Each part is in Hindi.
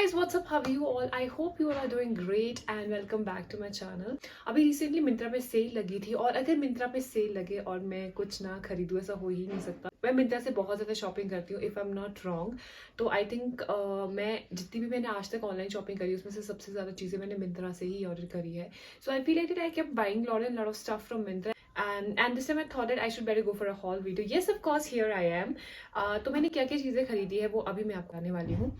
guys, what's up? How are you all? I hope you all are doing great and welcome back to my channel. अभी रिसेंटली मिंत्रा पे सेल लगी थी और अगर मिंत्रा पे सेल लगे और मैं कुछ ना खरीदूँ ऐसा हो ही नहीं सकता। मैं मिंत्रा से बहुत ज़्यादा शॉपिंग करती हूँ if I am not wrong. तो आई थिंक मैं जितनी भी मैंने आज तक ऑनलाइन शॉपिंग करी उसमें से सबसे ज़्यादा चीज़ें मैंने मिंत्रा से ही ऑर्डर करी है। So I feel like I kept buying lot of stuff from Myntra and this time I thought that I should better go for a haul video. Yes, of course, here I am. तो मैंने क्या क्या चीज़ें खरीदी है वो अभी मैं आपको आने वाली हूँ।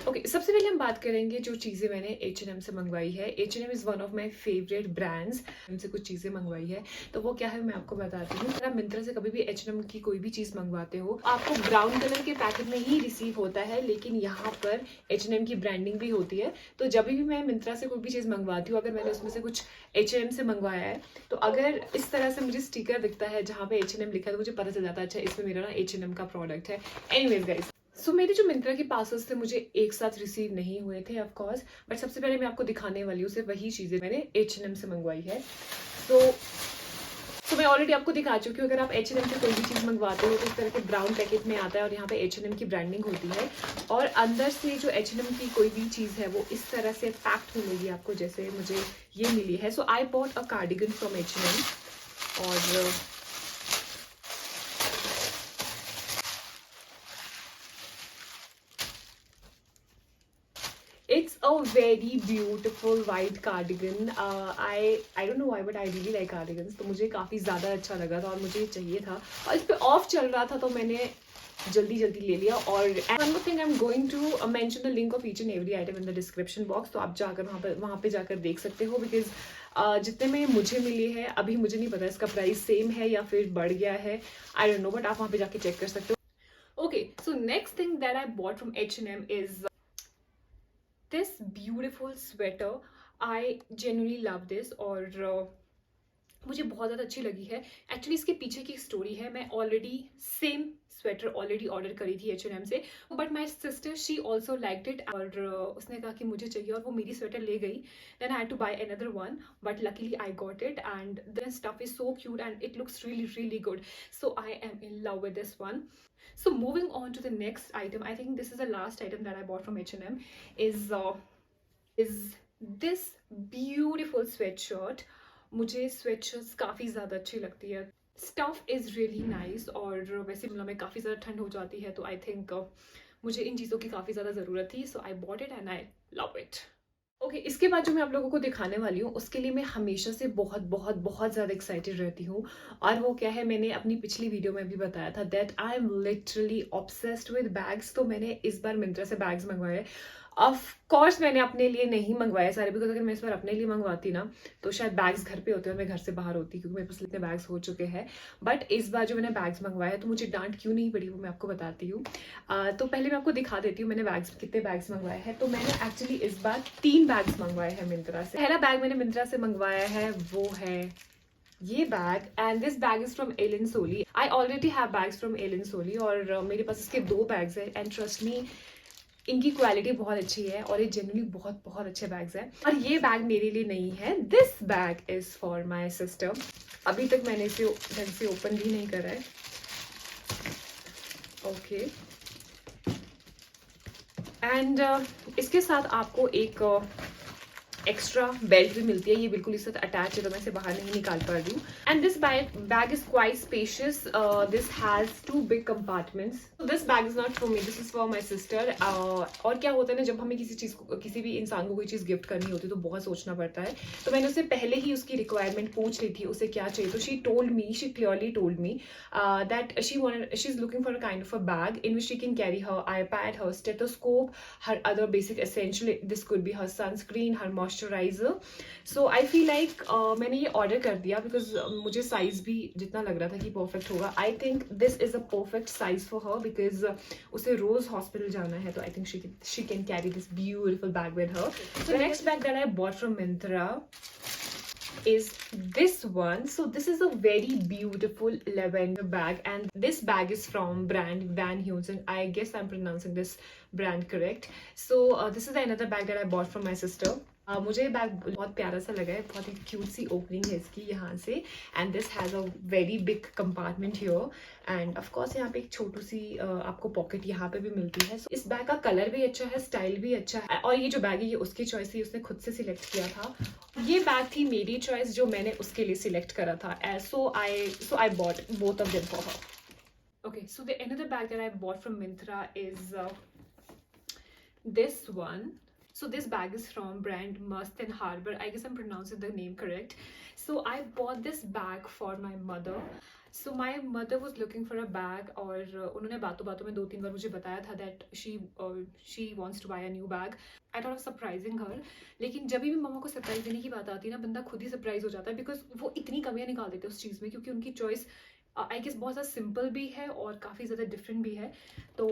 ओके, सबसे पहले हम बात करेंगे जो चीज़ें मैंने H&M से मंगवाई है। H&M is one of my favourite brands. उनसे कुछ चीज़ें मंगवाई है तो वो क्या है मैं आपको बताती हूँ। अगर आप मिंत्रा से कभी भी H&M की कोई भी चीज़ मंगवाते हो आपको ब्राउन कलर के पैकेट में ही रिसीव होता है, लेकिन यहाँ पर H&M की ब्रांडिंग भी होती है। तो जब भी मैं मिंत्रा से कोई भी चीज़ मंगवाती हूँ, अगर मैंने उसमें से कुछ H&M से मंगवाया है तो अगर इस तरह से मुझे स्टिकर दिखता है जहाँ पे H&M लिखा है तो मुझे पता चल जाता है अच्छा इसमें मेरा ना H&M का प्रोडक्ट है। एनीवेज गाइस, सो मेरे जो मिंत्रा के पार्सल्स थे मुझे एक साथ रिसीव नहीं हुए थे ऑफ कोर्स, बट सबसे पहले मैं आपको दिखाने वाली हूँ सिर्फ वही चीज़ें मैंने H&M से मंगवाई है। तो मैं ऑलरेडी आपको दिखा चुकी हूँ। अगर आप H&M से कोई भी चीज़ मंगवाते हो तो इस तरह के ब्राउन पैकेट में आता है और यहाँ पे H&M की ब्रांडिंग होती है और अंदर से जो H&M की कोई भी चीज़ है वो इस तरह से पैक्ड मिलेगी आपको जैसे मुझे ये मिली है। So I bought a cardigan from H&M और it's a very beautiful white cardigan. I don't know why but I really like cardigans. तो मुझे काफ़ी ज़्यादा अच्छा लगा था और मुझे चाहिए था और इस पे ऑफ चल रहा था तो मैंने जल्दी ले लिया। और one more thing, I'm going to mention the link of each and every item in the description box. तो आप जाकर वहाँ पे जाकर देख सकते हो बिकॉज जितने में मुझे मिली है अभी मुझे नहीं पता इसका प्राइस सेम है या फिर बढ़ गया है, आई डोंट नो, बट आप वहाँ पे जाके चेक कर सकते हो। Okay, so next thing that I bought from H&M is this beautiful sweater. I genuinely love this और मुझे बहुत ज़्यादा अच्छी लगी है। एक्चुअली इसके पीछे की स्टोरी है, मैं already same sweater already order करी थी H&M से, but my sister she also liked it और उसने कहा कि मुझे चाहिए और वो मेरी स्वेटर ले गई। Then I had to buy another one but luckily I got it and the stuff is so cute and it looks really good, so I am in love with this one. So moving on to the next item, I think this is the last item that I bought from H&M is this beautiful sweatshirt. मुझे sweatshirts काफ़ी ज़्यादा अच्छी लगती है. Stuff is really nice और वैसे शिमला में काफ़ी ज़्यादा ठंड हो जाती है तो I think मुझे इन चीज़ों की काफ़ी ज़्यादा ज़रूरत थी, so I bought it and I love it. Okay, इसके बाद जो मैं आप लोगों को दिखाने वाली हूँ उसके लिए मैं हमेशा से बहुत ज़्यादा एक्साइटेड रहती हूँ और वो क्या है मैंने अपनी पिछली वीडियो में भी बताया था that I am literally obsessed with bags. तो मैंने इस बार मिंत्रा से बैग्स मंगवाए। ऑफ कोर्स मैंने अपने लिए नहीं मंगवाए सारे बिकॉज अगर मैं इस बार अपने लिए मंगवाती ना तो शायद बैग्स घर पे होते और मैं घर से बाहर होती क्योंकि मेरे पास इतने बैग्स हो चुके हैं। बट इस बार जो मैंने बैग्स मंगवाए तो मुझे डांट क्यों नहीं पड़ी वो मैं आपको बताती हूँ। तो पहले मैं आपको दिखा देती हूँ मैंने बैग्स कितने बैग्स मंगवाए हैं। तो मैंने एक्चुअली इस बार 3 बैग्स मंगवाए हैं मिंत्रा से। पहला बैग मैंने मिंत्रा से मंगवाया है वो है ये bag and this bag is from Elon Soli. I already have bags from Elon सोली और मेरे पास इसके 2 बैग्स हैं एंड ट्रस्ट मी इनकी क्वालिटी बहुत अच्छी है और ये जनरली बहुत अच्छे बैग्स हैं। और ये बैग मेरे लिए नहीं है, this bag is for my sister. अभी तक मैंने इसे ढंग से ओपन भी नहीं करा है. ओके एंड इसके साथ आपको एक एक्स्ट्रा बेल्ट भी मिलती है, ये बिल्कुल इसके साथ अटैच है तो मैं इसे बाहर नहीं निकाल पा रही हूँ. And this bag is quite spacious. This has 2 big compartments. This bag is not for me, this is for my sister. और क्या होता है ना जब हमें किसी भी इंसान को कोई चीज़ गिफ्ट करनी होती है तो बहुत सोचना पड़ता है. तो मैंने उससे पहले ही उसकी रिक्वायरमेंट पूछ ली थी उसे क्या चाहिए. तो she clearly told me that she is looking for a kind of a bag in which she can carry her iPad, her stethoscope, her other basic essential. This could be her sunscreen, her moisturiser. So I feel like मैंने ये ऑर्डर कर दिया बिकॉज मुझे साइज भी जितना लग रहा था कि परफेक्ट होगा. I think this is a perfect size for her because उसे रोज हॉस्पिटल जाना है तो I think she can carry this beautiful bag with her. So next bag that I bought from Myntra is this one. So this is a very beautiful lavender bag and this bag is from brand Van Heusen. I guess I'm pronouncing this brand correct. So this is another bag that I bought from my sister. मुझे बैग बहुत प्यारा सा लगा है, बहुत ही क्यूट सी ओपनिंग है इसकी यहाँ से, and this has a very big compartment here, end of course यहाँ पे एक छोटू सी आपको पॉकेट यहाँ पे भी मिलती है. So, इस बैग का कलर भी अच्छा है, स्टाइल भी अच्छा है, और ये जो बैग है ये उसकी चॉइस थी, उसने खुद से सिलेक्ट किया था. ये बैग थी मेरी चॉइस जो मैंने उसके लिए सिलेक्ट करा था. So I bought both of them for her. Okay, so the another bag that I bought from Myntra is this one. So this bag is from brand Must and Harbor. I guess I'm pronouncing the name correct. So I bought this bag for my mother. So my mother was looking for a bag, और उन्होंने बातों बातों में 2-3 बार मुझे बताया था that she wants to buy a new bag. I thought of surprising her. लेकिन जब भी मम्मा को सरप्राइज देने की बात आती है ना, बंदा खुद ही सरप्राइज हो जाता है, बिकॉज वो इतनी कमियां निकाल देते हैं उस चीज़ में, क्योंकि उनकी चॉइस आई गेस बहुत ज़्यादा सिंपल भी है और काफ़ी ज़्यादा डिफरेंट भी है. तो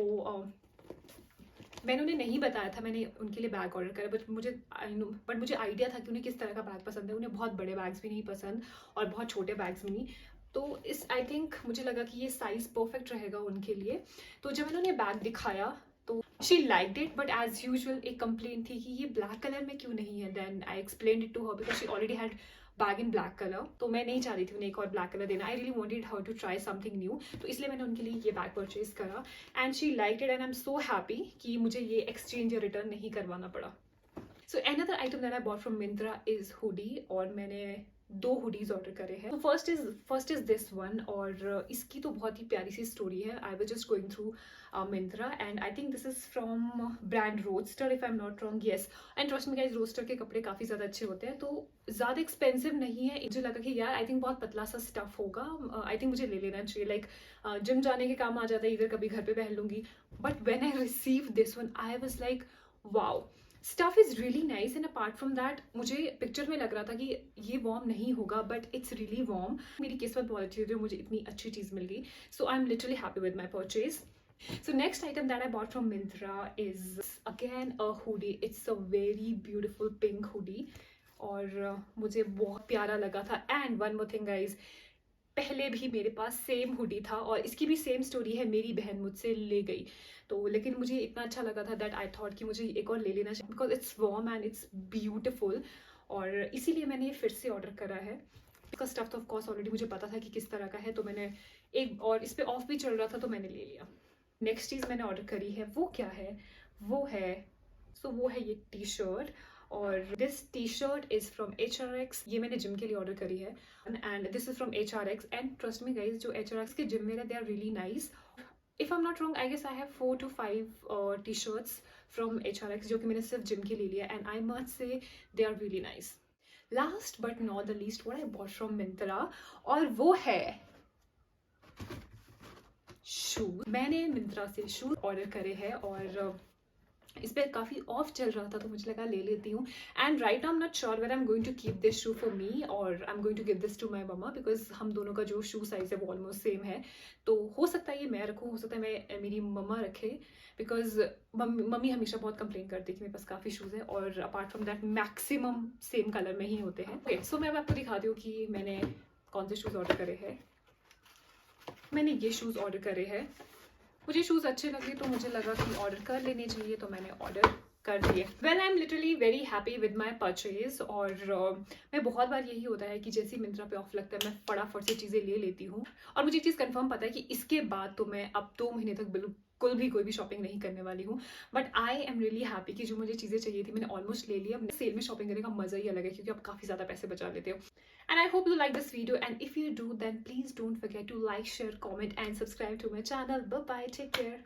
मैंने उन्हें नहीं बताया था मैंने उनके लिए बैग ऑर्डर करा, बट मुझे आइडिया था कि उन्हें किस तरह का बैग पसंद है. उन्हें बहुत बड़े बैग्स भी नहीं पसंद और बहुत छोटे बैग्स भी नहीं. तो इस आई थिंक मुझे लगा कि ये साइज़ परफेक्ट रहेगा उनके लिए. तो जब मैंने उन्हें बैग दिखाया तो she liked it, but as usual एक कंप्लेंट थी कि ये ब्लैक कलर में क्यों नहीं है. Then I explain it to her because she already had bag in black colour. तो मैं नहीं चाह रही थी उन्हें एक और ब्लैक कलर देना. I really wanted her to try something new. तो इसलिए मैंने उनके लिए ये बैग परचेज करा, and she liked it, and I am so happy कि मुझे ये एक्सचेंज या रिटर्न नहीं करवाना पड़ा. So another item that I bought from Myntra is hoodie, और मैंने 2 हुडीज ऑर्डर करे हैं. फर्स्ट इज दिस वन, और इसकी तो बहुत ही प्यारी सी स्टोरी है. I was just going through Myntra, and I think this is from brand roadster if I am not wrong. Yes, and trust me guys, roadster के कपड़े काफ़ी ज़्यादा अच्छे होते हैं. तो ज़्यादा एक्सपेंसिव नहीं है. मुझे लगा कि यार आई थिंक बहुत पतला सा स्टफ होगा, आई थिंक मुझे ले लेना चाहिए. लाइक जिम जाने के काम आ जाता है, इधर कभी घर पे पहन लूंगी. But when I receive this one I was like wow, stuff is really nice. And apart from that मुझे पिक्चर में लग रहा था कि ये वार्म नहीं होगा, बट इट्स रियली वार्म. मेरी किस्मत बहुत अच्छी थी, मुझे इतनी अच्छी चीज़ मिल गई. So I am literally happy with my purchase. So next item that I bought from Myntra is again a hoodie. It's a very beautiful pink hoodie, और मुझे बहुत प्यारा लगा था. And one more thing guys, पहले भी मेरे पास सेम हुडी था, और इसकी भी सेम स्टोरी है. मेरी बहन मुझसे ले गई, तो लेकिन मुझे इतना अच्छा लगा था दैट आई थॉट कि मुझे एक और ले लेना चाहिए, because it's warm and it's beautiful, और इसीलिए मैंने ये फिर से ऑर्डर करा है. इसका स्टफ तो ऑफकोर्स ऑलरेडी मुझे पता था कि किस तरह का है, तो मैंने एक, और इस पर ऑफ भी चल रहा था तो मैंने ले लिया. नेक्स्ट चीज़ मैंने ऑर्डर करी है, वो क्या है, वो है ये टी शर्ट. और this T shirt is from HRX. ये मैंने जिम के लिए ऑर्डर करी है, and this is from HRX. And trust me guys, जो HRX के जिम वेयर है they are really nice. If I am not wrong, I guess I have 4 to 5 T shirts from HRX जो कि मैंने सिर्फ जिम के लिए लिया, and I must say they are really nice. Last but not the least, what I bought from Myntra, और वो है शूज. मैंने मिंत्रा से शूज ऑर्डर करे हैं, और इस पर काफ़ी ऑफ चल रहा था तो मुझे लगा ले लेती हूँ. And right I am not sure where I am going to keep this shoe for me और I am going to give this to my मम्मा, बिकॉज हम दोनों का जो शू साइज है वो ऑलमोस्ट सेम है. तो हो सकता है ये मैं रखूँ, हो सकता है मैं मेरी मम्मा रखे, बिकॉज मम्मी हमेशा बहुत कंप्लेन करती है कि मेरे पास काफ़ी शूज़ है, और apart from that maximum same colour में ही होते हैं. ओके, सो मैं आपको दिखाती हूँ कि मैंने कौन से शूज़ ऑर्डर करे हैं. मैंने ये शूज़ ऑर्डर करे हैं. मुझे शूज़ अच्छे लगे तो मुझे लगा कि ऑर्डर कर लेने चाहिए, तो मैंने ऑर्डर कर दिए. Well, I am literally very happy with my purchase. और मैं बहुत बार यही होता है कि जैसे ही मिंत्रा पे ऑफ लगता है मैं फटाफट से चीज़ें ले लेती हूँ, और मुझे एक चीज़ कंफर्म पता है कि इसके बाद तो मैं अब 2 महीने तक बिल्कुल भी कोई भी शॉपिंग नहीं करने वाली हूँ. But I am really happy कि जो मुझे चीज़ें चाहिए थी मैंने ऑलमोस्ट ले लिया. सेल में शॉपिंग करने का मज़ा ही अलग है, क्योंकि आप काफ़ी ज़्यादा पैसे बचा लेते हो. And I hope you like this video, and if you do, then please don't forget to like, share, comment and subscribe to my channel. Bye bye, take care.